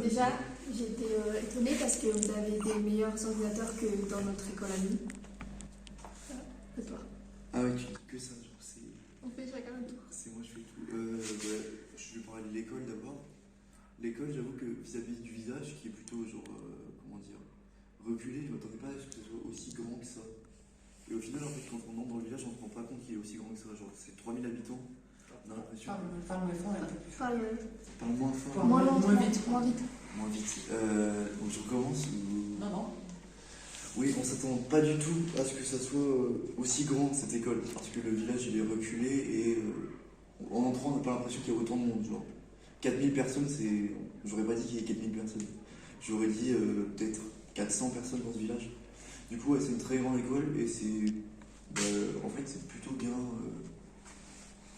Déjà, j'étais étonnée parce que vous avez des meilleurs ordinateurs que dans notre école amie. Et toi? Ah ouais, tu dis que ça, genre c'est. On fait chacun un tour. C'est moi, je fais tout. Je vais parler de l'école d'abord. L'école, j'avoue que vis-à-vis du village, qui est plutôt genre, comment dire, reculé, je m'attendais pas à ce que ce soit aussi grand que ça. Et au final, en fait, quand on entre dans le village, on se rend pas compte qu'il est aussi grand que ça. Genre, c'est 3000 habitants, on a l'impression. Parle moins fort, un peu plus. Parle moins fort. Parle moins vite. Moins vite. Moins vite. Donc je recommence ou. Non, non. Oui, on s'attend pas du tout à ce que ça soit aussi grand cette école, parce que le village il est reculé et en entrant on n'a pas l'impression qu'il y a autant de monde. Genre 4000 personnes, c'est. J'aurais pas dit qu'il y ait 4000 personnes, j'aurais dit peut-être 400 personnes dans ce village. Du coup, ouais, c'est une très grande école et c'est. En fait, c'est plutôt bien.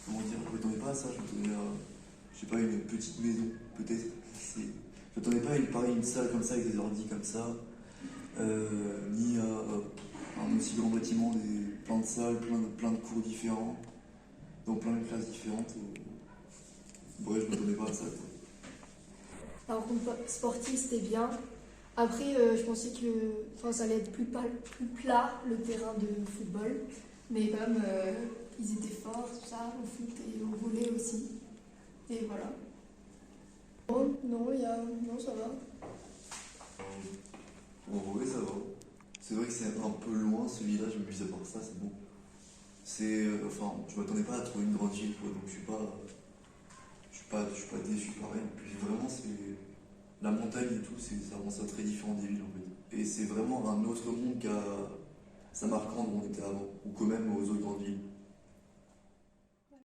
Comment dire, je m'attendais pas à ça, je m'attendais à. Je sais pas, une petite maison, peut-être. Je m'attendais pas à une salle comme ça avec des ordi comme ça. Ni à un aussi grand bâtiment, plein de salles, plein de cours différents, dans plein de classes différentes. Ouais, je m'attendais pas à ça. Quoi. La rencontre sportive, c'était bien. Après, je pensais que ça allait être plus plat, le terrain de football. Mais quand même, ils étaient forts, tout ça, au foot et au volley aussi. Et voilà. Oh, non, non, ça va. En vrai, ça va. C'est vrai que c'est un peu loin ce village, mais à part ça, c'est bon. Enfin, je m'attendais pas à trouver une grande ville, quoi, donc je suis pas déçu pareil. Puis vraiment, c'est la montagne et tout, ça rend ça très différent des villes en fait. Et c'est vraiment un autre monde qu'à Samarcande où on était avant, ou quand même aux autres grandes villes.